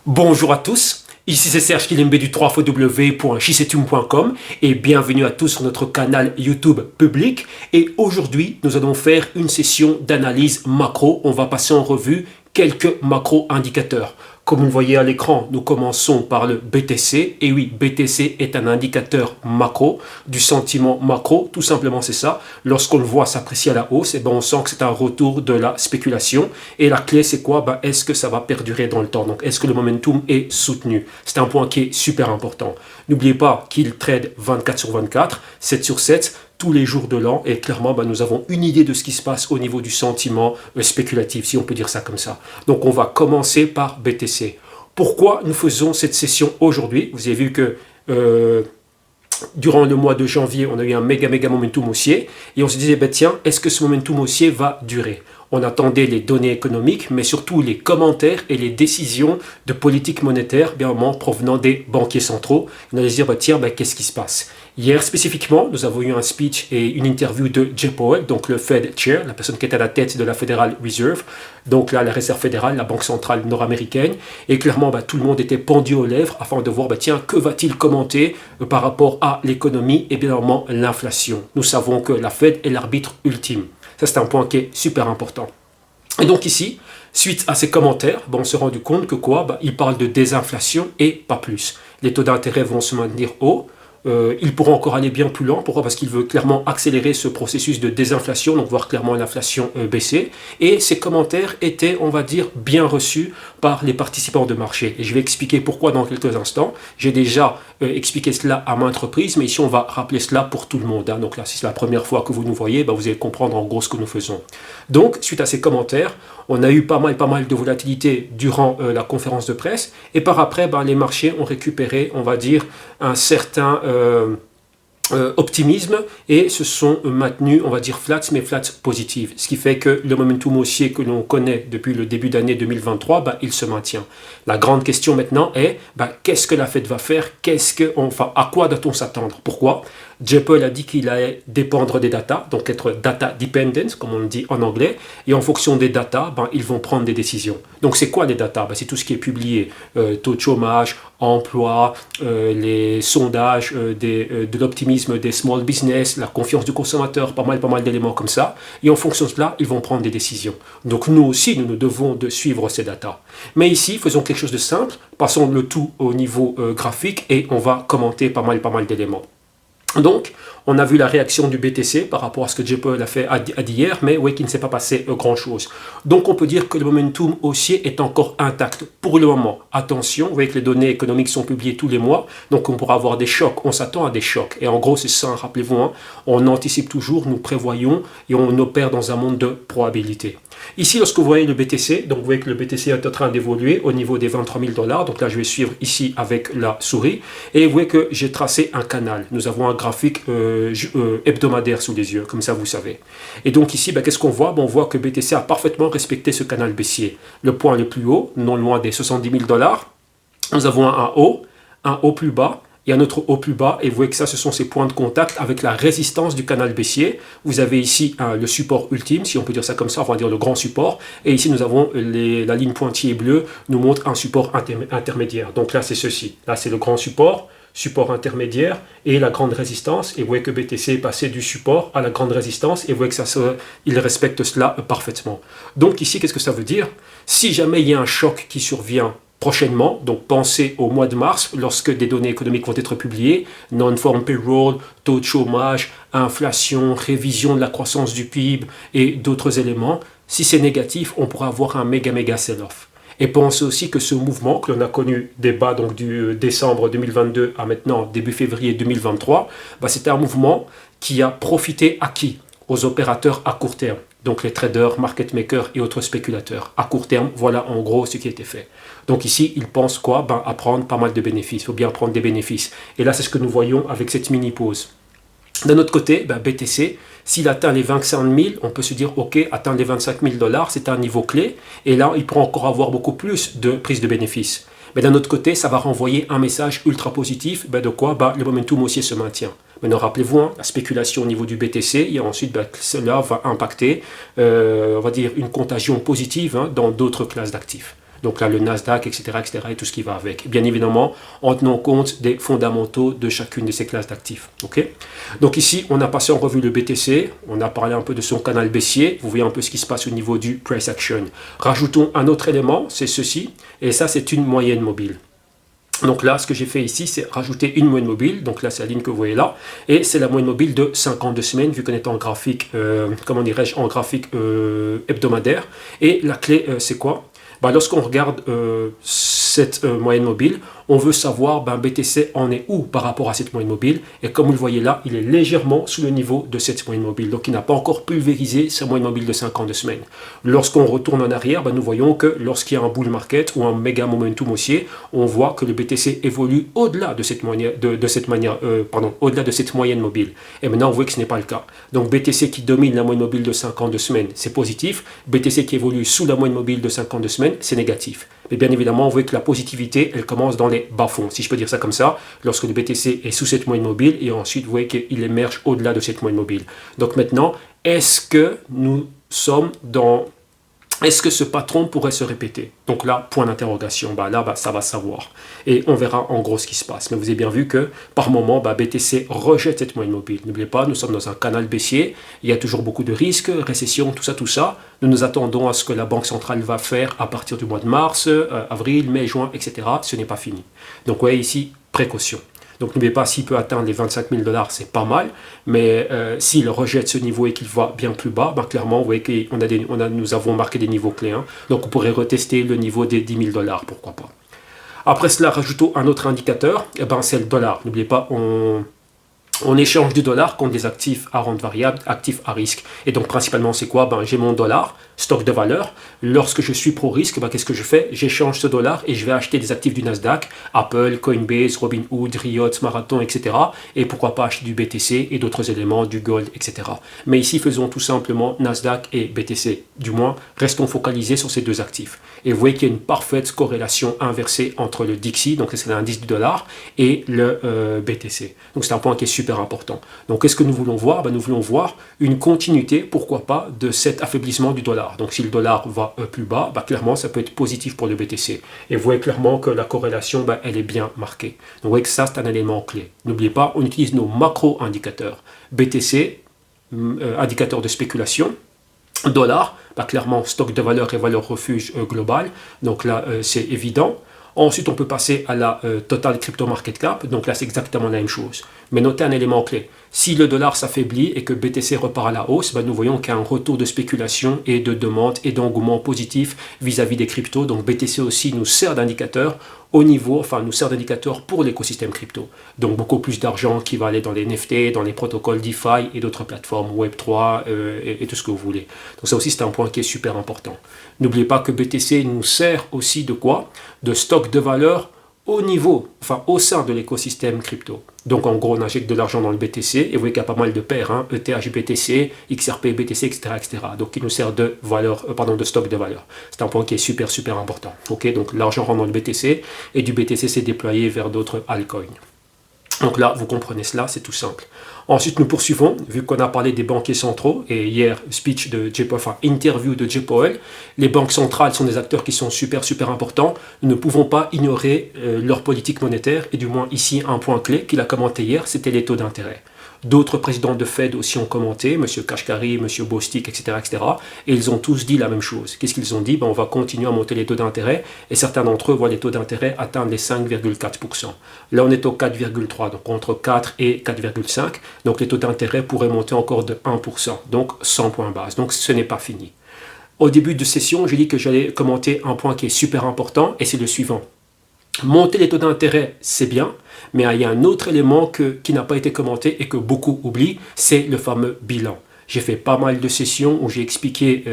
Bonjour à tous, ici c'est Serge Kilimbe du www.chisetum.com et bienvenue à tous sur notre canal YouTube public. Et aujourd'hui, nous allons faire une session d'analyse macro. On va passer en revue quelques macro-indicateurs. Comme vous voyez à l'écran, nous commençons par le BTC. Et oui, BTC est un indicateur macro, du sentiment macro. Tout simplement, c'est ça. Lorsqu'on le voit s'apprécier à la hausse, on sent que c'est un retour de la spéculation. Et la clé, c'est quoi? Est-ce que ça va perdurer dans le temps? Donc, est-ce que le momentum est soutenu? C'est un point qui est super important. N'oubliez pas qu'il trade 24 sur 24, 7 sur 7, tous les jours de l'an, et clairement nous avons une idée de ce qui se passe au niveau du sentiment spéculatif, si on peut dire ça comme ça. Donc on va commencer par BTC. Pourquoi nous faisons cette session aujourd'hui? Vous avez vu que durant le mois de janvier, on a eu un méga momentum haussier, et on se disait, tiens, est-ce que ce momentum haussier va durer? On attendait les données économiques, mais surtout les commentaires et les décisions de politique monétaire, bien évidemment, provenant des banquiers centraux. On allait se dire, tiens, qu'est-ce qui se passe? Hier spécifiquement, nous avons eu un speech et une interview de Jay Powell, donc le Fed Chair, la personne qui est à la tête de la Federal Reserve, donc là la Réserve fédérale, la banque centrale nord-américaine, et clairement tout le monde était pendu aux lèvres afin de voir, tiens, que va-t-il commenter par rapport à l'économie et bien évidemment l'inflation. Nous savons que la Fed est l'arbitre ultime. Ça, c'est un point qui est super important. Et donc ici, suite à ces commentaires, on s'est rendu compte que il parle de désinflation et pas plus. Les taux d'intérêt vont se maintenir hauts. Il pourra encore aller bien plus loin. Pourquoi? Parce qu'il veut clairement accélérer ce processus de désinflation, donc voir clairement l'inflation baisser. Et ces commentaires étaient, on va dire, bien reçus par les participants de marché. Et je vais expliquer pourquoi dans quelques instants. J'ai déjà expliqué cela à maintes reprises, mais ici on va rappeler cela pour tout le monde. Donc là, si c'est la première fois que vous nous voyez, vous allez comprendre en gros ce que nous faisons. Donc, suite à ces commentaires, on a eu pas mal de volatilité durant la conférence de presse. Et par après, les marchés ont récupéré, on va dire, un certain optimisme et se sont maintenus, on va dire flats, mais flats positives. Ce qui fait que le momentum haussier que l'on connaît depuis le début d'année 2023, il se maintient. La grande question maintenant est, qu'est-ce que la Fed va faire? À quoi doit-on s'attendre? Pourquoi? Jay Powell a dit qu'il allait dépendre des data, donc être data dependent, comme on le dit en anglais, et en fonction des data, ils vont prendre des décisions. Donc c'est quoi les data? C'est tout ce qui est publié, taux de chômage, emploi, les sondages de l'optimisme des small business, la confiance du consommateur, pas mal d'éléments comme ça, et en fonction de cela, ils vont prendre des décisions. Donc nous aussi, nous devons de suivre ces data. Mais ici, faisons quelque chose de simple, passons le tout au niveau graphique, et on va commenter pas mal d'éléments. Donc, on a vu la réaction du BTC par rapport à ce que Jay Powell a dit hier, mais oui, qu'il ne s'est pas passé grand-chose. Donc, on peut dire que le momentum haussier est encore intact pour le moment. Attention, vous voyez que les données économiques sont publiées tous les mois, donc on pourra avoir des chocs, on s'attend à des chocs. Et en gros, c'est ça, rappelez-vous, on anticipe toujours, nous prévoyons et on opère dans un monde de probabilité. Ici, lorsque vous voyez le BTC, donc vous voyez que le BTC est en train d'évoluer au niveau des 23 000 $. Donc là, je vais suivre ici avec la souris. Et vous voyez que j'ai tracé un canal. Nous avons un graphique hebdomadaire sous les yeux, comme ça vous savez. Et donc ici, qu'est-ce qu'on voit? On voit que BTC a parfaitement respecté ce canal baissier. Le point le plus haut, non loin des 70 000 $. Nous avons un haut plus bas, et un autre haut plus bas, et vous voyez que ça, ce sont ces points de contact avec la résistance du canal baissier. Vous avez ici le support ultime, si on peut dire ça comme ça, on va dire le grand support, et ici nous avons la ligne pointillée bleue, nous montre un support intermédiaire. Donc là, c'est ceci. Là, c'est le grand support intermédiaire et la grande résistance, et vous voyez que BTC est passé du support à la grande résistance, et vous voyez que il respecte cela parfaitement. Donc ici, qu'est-ce que ça veut dire? Si jamais il y a un choc qui survient prochainement, donc pensez au mois de mars, lorsque des données économiques vont être publiées, non-farm payroll, taux de chômage, inflation, révision de la croissance du PIB et d'autres éléments. Si c'est négatif, on pourra avoir un méga sell-off. Et pensez aussi que ce mouvement que l'on a connu des bas donc du décembre 2022 à maintenant début février 2023, c'était un mouvement qui a profité à qui? Aux opérateurs à court terme. Donc les traders, market makers et autres spéculateurs. À court terme, voilà en gros ce qui a été fait. Donc ici, ils pensent quoi? À prendre pas mal de bénéfices. Il faut bien prendre des bénéfices. Et là, c'est ce que nous voyons avec cette mini-pause. D'un autre côté, BTC, s'il atteint les 25 000, on peut se dire, ok, atteindre les 25 000 $, c'est un niveau clé. Et là, il pourra encore avoir beaucoup plus de prise de bénéfices. Mais d'un autre côté, ça va renvoyer un message ultra positif. De quoi? Le momentum haussier se maintient. Maintenant, rappelez-vous, la spéculation au niveau du BTC, et ensuite, cela va impacter, on va dire, une contagion positive dans d'autres classes d'actifs. Donc là, le Nasdaq, etc., etc., et tout ce qui va avec. Bien évidemment, en tenant compte des fondamentaux de chacune de ces classes d'actifs. Okay, donc ici, on a passé en revue le BTC, on a parlé un peu de son canal baissier, vous voyez un peu ce qui se passe au niveau du price action. Rajoutons un autre élément, c'est ceci, et ça, c'est une moyenne mobile. Donc là, ce que j'ai fait ici, c'est rajouter une moyenne mobile. Donc là, c'est la ligne que vous voyez là. Et c'est la moyenne mobile de 52 semaines, vu qu'on est en graphique, comment dirais-je, en graphique hebdomadaire. Et la clé, c'est quoi? Lorsqu'on regarde cette moyenne mobile, on veut savoir BTC en est où par rapport à cette moyenne mobile. Et comme vous le voyez là, il est légèrement sous le niveau de cette moyenne mobile. Donc il n'a pas encore pulvérisé sa moyenne mobile de 52 semaines. Lorsqu'on retourne en arrière, nous voyons que lorsqu'il y a un bull market ou un méga momentum haussier, on voit que le BTC évolue au-delà de cette au-delà de cette moyenne mobile. Et maintenant, on voit que ce n'est pas le cas. Donc BTC qui domine la moyenne mobile de 52 semaines, c'est positif. BTC qui évolue sous la moyenne mobile de 52 semaines, c'est négatif. Mais bien évidemment, on voit que la positivité, elle commence dans les bas-fonds, si je peux dire ça comme ça, lorsque le BTC est sous cette moyenne mobile, et ensuite, vous voyez qu'il émerge au-delà de cette moyenne mobile. Donc maintenant, est-ce que nous sommes dans... Est-ce que ce patron pourrait se répéter? Donc là, point d'interrogation, ça va savoir. Et on verra en gros ce qui se passe. Mais vous avez bien vu que par moment, BTC rejette cette moyenne mobile. N'oubliez pas, nous sommes dans un canal baissier. Il y a toujours beaucoup de risques, récession, tout ça. Nous nous attendons à ce que la Banque centrale va faire à partir du mois de mars, avril, mai, juin, etc. Ce n'est pas fini. Donc, vous voyez ici, précaution. Donc n'oubliez pas, s'il peut atteindre les 25 000 $, c'est pas mal. Mais s'il rejette ce niveau et qu'il va bien plus bas, clairement, vous voyez que nous avons marqué des niveaux clés. Donc on pourrait retester le niveau des 10 000 $, pourquoi pas. Après cela, rajoutons un autre indicateur, c'est le dollar. N'oubliez pas, on échange du dollar contre des actifs à rente variable, actifs à risque. Et donc principalement c'est quoi? J'ai mon dollar, stock de valeur. Lorsque je suis pro-risque, qu'est-ce que je fais? J'échange ce dollar et je vais acheter des actifs du Nasdaq, Apple, Coinbase, Robinhood, Riot, Marathon, etc. Et pourquoi pas acheter du BTC et d'autres éléments, du gold, etc. Mais ici, faisons tout simplement Nasdaq et BTC. Du moins, restons focalisés sur ces deux actifs. Et vous voyez qu'il y a une parfaite corrélation inversée entre le DXY, donc c'est l'indice du dollar, et le BTC. Donc c'est un point qui est super important. Donc qu'est-ce que nous voulons voir? Nous voulons voir une continuité, pourquoi pas, de cet affaiblissement du dollar. Donc si le dollar va plus bas, clairement ça peut être positif pour le BTC. Et vous voyez clairement que la corrélation, elle est bien marquée. Donc vous voyez que ça c'est un élément clé. N'oubliez pas, on utilise nos macro-indicateurs. BTC, indicateur de spéculation. Dollar, clairement stock de valeur et valeur refuge global. Donc là c'est évident. Ensuite, on peut passer à la Total Crypto Market Cap. Donc là, c'est exactement la même chose. Mais notez un élément clé. Si le dollar s'affaiblit et que BTC repart à la hausse, nous voyons qu'il y a un retour de spéculation et de demande et d'engouement positif vis-à-vis des cryptos. Donc BTC aussi nous sert d'indicateur nous sert d'indicateur pour l'écosystème crypto. Donc beaucoup plus d'argent qui va aller dans les NFT, dans les protocoles DeFi et d'autres plateformes Web3 et tout ce que vous voulez. Donc ça aussi, c'est un point qui est super important. N'oubliez pas que BTC nous sert aussi de quoi? De stock de valeur au sein de l'écosystème crypto. Donc en gros, on injecte de l'argent dans le BTC et vous voyez qu'il y a pas mal de paires, ETH BTC, XRP BTC, etc., etc. Donc il nous sert de stock de valeur. C'est un point qui est super important. Ok, donc l'argent rentre dans le BTC et du BTC s'est déployé vers d'autres altcoins. Donc là, vous comprenez cela, c'est tout simple. Ensuite, nous poursuivons, vu qu'on a parlé des banquiers centraux, et hier, interview de Jay Powell, les banques centrales sont des acteurs qui sont super importants. Nous ne pouvons pas ignorer leur politique monétaire, et du moins ici, un point clé qu'il a commenté hier, c'était les taux d'intérêt. D'autres présidents de Fed aussi ont commenté, M. Kashkari, M. Bostic, etc., et ils ont tous dit la même chose. Qu'est-ce qu'ils ont dit? On va continuer à monter les taux d'intérêt, et certains d'entre eux voient les taux d'intérêt atteindre les 5,4%. Là, on est au 4,3%, donc entre 4 et 4,5%. Donc les taux d'intérêt pourraient monter encore de 1%, donc 100 points base. Donc ce n'est pas fini. Au début de session, j'ai dit que j'allais commenter un point qui est super important, et c'est le suivant. Monter les taux d'intérêt, c'est bien, mais il y a un autre élément qui n'a pas été commenté et que beaucoup oublient, c'est le fameux bilan. J'ai fait pas mal de sessions où j'ai expliqué,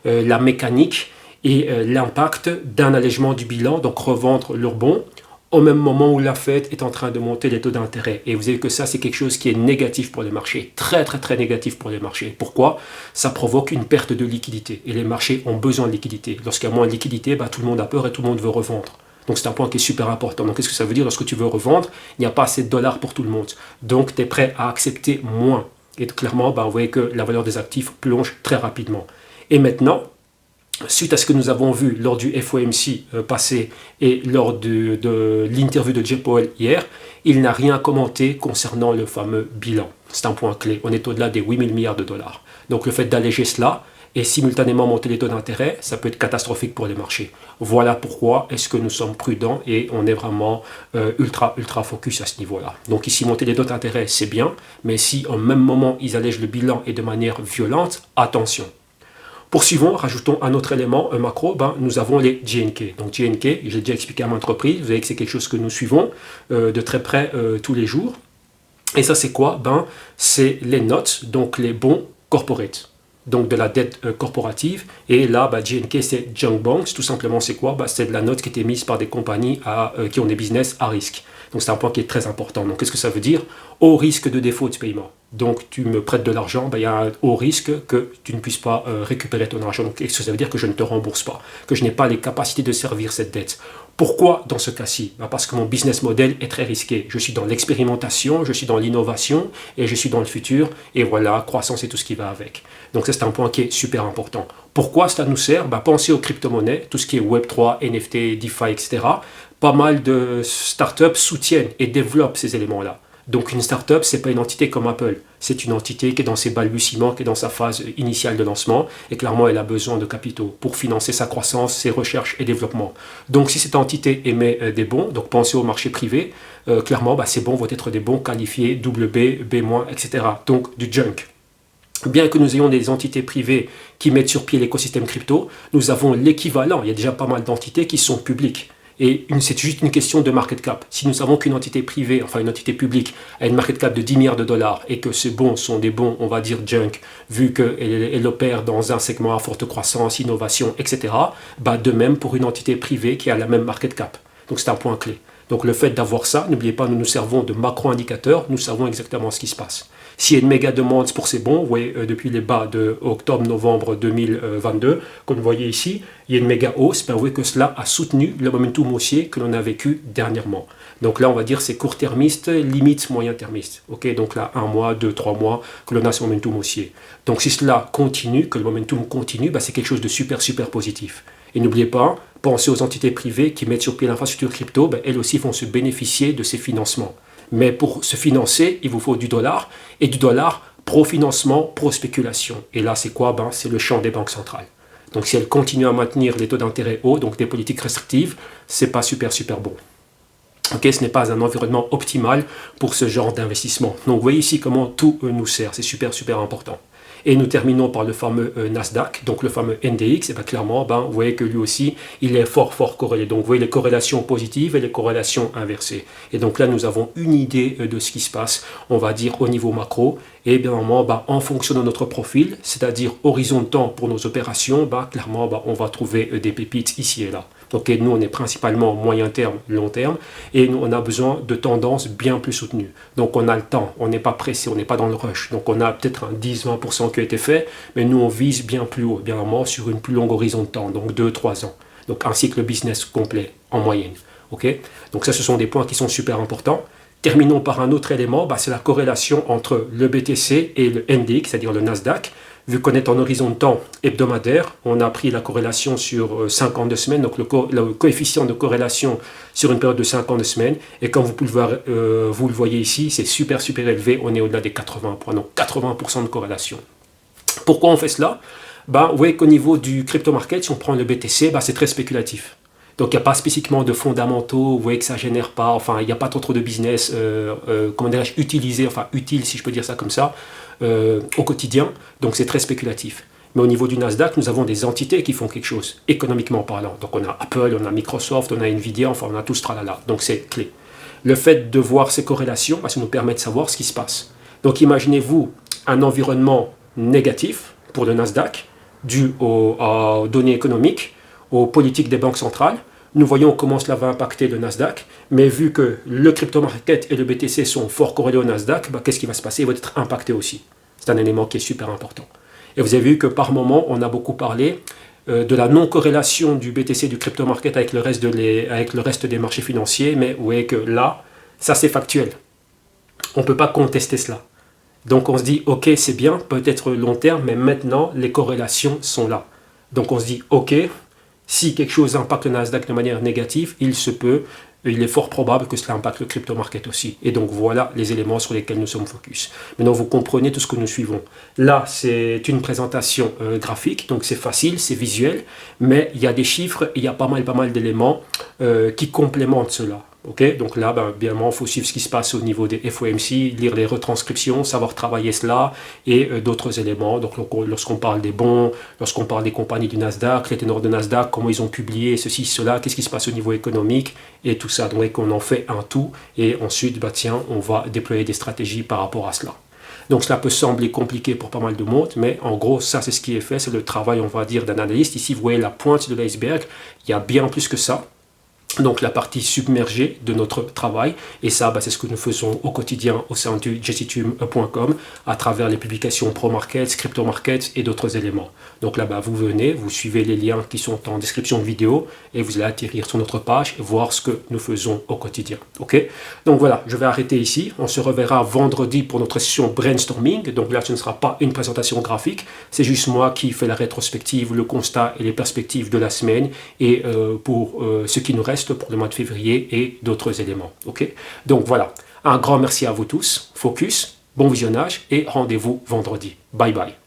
la mécanique et l'impact d'un allègement du bilan, donc revendre leurs bons, au même moment où la Fed est en train de monter les taux d'intérêt. Et vous savez que ça, c'est quelque chose qui est négatif pour les marchés, très négatif pour les marchés. Pourquoi? Ça provoque une perte de liquidité et les marchés ont besoin de liquidité. Lorsqu'il y a moins de liquidité, tout le monde a peur et tout le monde veut revendre. Donc c'est un point qui est super important. Donc qu'est-ce que ça veut dire? Lorsque tu veux revendre, il n'y a pas assez de dollars pour tout le monde. Donc tu es prêt à accepter moins. Et clairement, vous voyez que la valeur des actifs plonge très rapidement. Et maintenant, suite à ce que nous avons vu lors du FOMC passé et lors de l'interview de Jay Powell hier, il n'a rien commenté concernant le fameux bilan. C'est un point clé. On est au-delà des 8 000 milliards de dollars. Donc le fait d'alléger cela et simultanément monter les taux d'intérêt, ça peut être catastrophique pour les marchés. Voilà pourquoi est-ce que nous sommes prudents et on est vraiment ultra focus à ce niveau-là. Donc ici, monter les taux d'intérêt, c'est bien, mais si en même moment, ils allègent le bilan et de manière violente, attention. Poursuivons, rajoutons un autre élément, un macro, nous avons les JNK. Donc JNK, j'ai déjà expliqué à mon entreprise, vous savez que c'est quelque chose que nous suivons de très près tous les jours. Et ça c'est quoi? C'est les notes, donc les bons corporate, donc de la dette corporative. Et là, JNK c'est junk bonds, tout simplement c'est quoi? C'est de la note qui était mise par des compagnies qui ont des business à risque. Donc c'est un point qui est très important. Donc qu'est-ce que ça veut dire? Au risque de défaut de paiement. Donc tu me prêtes de l'argent, il y a un haut risque que tu ne puisses pas récupérer ton argent. Donc qu'est-ce que ça veut dire? Que je ne te rembourse pas, que je n'ai pas les capacités de servir cette dette. Pourquoi dans ce cas-ci? Parce que mon business model est très risqué. Je suis dans l'expérimentation, je suis dans l'innovation et je suis dans le futur. Et voilà, croissance et tout ce qui va avec. Donc ça c'est un point qui est super important. Pourquoi cela nous sert? Pensez aux crypto-monnaies, tout ce qui est Web3, NFT, DeFi, etc. Pas mal de startups soutiennent et développent ces éléments-là. Donc une startup, ce n'est pas une entité comme Apple. C'est une entité qui est dans ses balbutiements, qui est dans sa phase initiale de lancement. Et clairement, elle a besoin de capitaux pour financer sa croissance, ses recherches et développement. Donc si cette entité émet des bons, donc pensez au marché privé, clairement, ces bons vont être des bons qualifiés BB, B-, etc. Donc du junk. Bien que nous ayons des entités privées qui mettent sur pied l'écosystème crypto, nous avons l'équivalent. Il y a déjà pas mal d'entités qui sont publiques. Et c'est juste une question de market cap. Si nous savons qu'une entité privée, enfin une entité publique, a une market cap de 10 milliards de dollars et que ces bons sont des bons, on va dire junk, vu qu'elle opère dans un segment à forte croissance, innovation, etc., de même pour une entité privée qui a la même market cap. Donc c'est un point clé. Donc le fait d'avoir ça, n'oubliez pas, nous nous servons de macro-indicateurs, nous savons exactement ce qui se passe. S'il y a une méga demande pour ces bons, vous voyez depuis les bas de octobre-novembre 2022, comme vous voyez ici, il y a une méga hausse, vous voyez que cela a soutenu le momentum haussier que l'on a vécu dernièrement. Donc là, on va dire c'est court-termiste, limite moyen-termiste. Okay, donc là, 1 mois, 2, 3 mois que l'on a ce momentum haussier. Donc si cela continue, que le momentum continue, c'est quelque chose de super positif. Et n'oubliez pas, pensez aux entités privées qui mettent sur pied l'infrastructure crypto, elles aussi vont se bénéficier de ces financements. Mais pour se financer, il vous faut du dollar, et du dollar pro-financement, pro-spéculation. Et là, c'est quoi? C'est le champ des banques centrales. Donc si elles continuent à maintenir les taux d'intérêt hauts, donc des politiques restrictives, c'est pas super bon. Okay, ce n'est pas un environnement optimal pour ce genre d'investissement. Donc vous voyez ici comment tout nous sert, c'est super important. Et nous terminons par le fameux Nasdaq, donc le fameux NDX, et clairement, vous voyez que lui aussi, il est fort corrélé. Donc vous voyez les corrélations positives et les corrélations inversées. Et donc là, nous avons une idée de ce qui se passe, on va dire au niveau macro, et bien évidemment, en fonction de notre profil, c'est-à-dire horizon de temps pour nos opérations, clairement, on va trouver des pépites ici et là. Donc nous, on est principalement moyen terme, long terme, et nous, on a besoin de tendances bien plus soutenues. Donc on a le temps, on n'est pas pressé, on n'est pas dans le rush. Donc on a peut-être un 10-20% qui a été fait, mais nous, on vise bien plus haut, bien vraiment sur une plus longue horizon de temps, donc 2-3 ans. Donc un cycle business complet en moyenne. Okay, donc ça, ce sont des points qui sont super importants. Terminons par un autre élément, c'est la corrélation entre le BTC et le NDX, c'est-à-dire le Nasdaq. Vu qu'on est en horizon de temps hebdomadaire, on a pris la corrélation sur 52 semaines, donc le coefficient de corrélation sur une période de 52 semaines. Et comme vous le voyez ici, c'est super élevé, on est au-delà des 80 points, donc 80% de corrélation. Pourquoi on fait cela? Vous voyez qu'au niveau du crypto market, si on prend le BTC, c'est très spéculatif. Donc il n'y a pas spécifiquement de fondamentaux, vous voyez que ça ne génère pas, enfin il n'y a pas trop de business, comment dirais-je, utile si je peux dire ça comme ça, au quotidien, donc c'est très spéculatif. Mais au niveau du Nasdaq, nous avons des entités qui font quelque chose, économiquement parlant. Donc on a Apple, on a Microsoft, on a Nvidia, enfin on a tout ce tralala, donc c'est clé. Le fait de voir ces corrélations, ça nous permet de savoir ce qui se passe. Donc imaginez-vous un environnement négatif pour le Nasdaq, dû aux données économiques, aux politiques des banques centrales. Nous voyons comment cela va impacter le Nasdaq, mais vu que le crypto market et le BTC sont fort corrélés au Nasdaq, qu'est-ce qui va se passer? Il va être impacté aussi. C'est un élément qui est super important. Et vous avez vu que par moment, on a beaucoup parlé de la non-corrélation du BTC et du crypto market avec le reste des marchés financiers, mais vous voyez que là, ça c'est factuel. On ne peut pas contester cela. Donc on se dit, ok, c'est bien, peut-être long terme, mais maintenant, les corrélations sont là. Donc on se dit, ok, si quelque chose impacte le Nasdaq de manière négative, il est fort probable que cela impacte le crypto market aussi. Et donc voilà les éléments sur lesquels nous sommes focus. Maintenant, vous comprenez tout ce que nous suivons. Là, c'est une présentation graphique, donc c'est facile, c'est visuel, mais il y a des chiffres, il y a pas mal d'éléments qui complémentent cela. Okay, donc là, bien évidemment, il faut suivre ce qui se passe au niveau des FOMC, lire les retranscriptions, savoir travailler cela et d'autres éléments. Donc lorsqu'on parle des bons, lorsqu'on parle des compagnies du Nasdaq, les ténors de Nasdaq, comment ils ont publié ceci, cela, qu'est-ce qui se passe au niveau économique et tout ça. Donc on en fait un tout et ensuite, on va déployer des stratégies par rapport à cela. Donc cela peut sembler compliqué pour pas mal de monde, mais en gros, ça c'est ce qui est fait, c'est le travail, on va dire, d'un analyste. Ici, vous voyez la pointe de l'iceberg, il y a bien plus que ça. Donc la partie submergée de notre travail, et ça c'est ce que nous faisons au quotidien au sein du jessitum.com à travers les publications Pro Markets, Crypto Markets et d'autres éléments. Donc là vous venez, vous suivez les liens qui sont en description de vidéo et vous allez atterrir sur notre page et voir ce que nous faisons au quotidien. Ok, donc voilà, je vais arrêter ici, on se reverra vendredi pour notre session brainstorming. Donc là ce ne sera pas une présentation graphique, c'est juste moi qui fais la rétrospective, le constat et les perspectives de la semaine et pour ce qui nous reste pour le mois de février et d'autres éléments. Ok, donc voilà, un grand merci à vous tous, focus, bon visionnage et rendez-vous vendredi. Bye bye.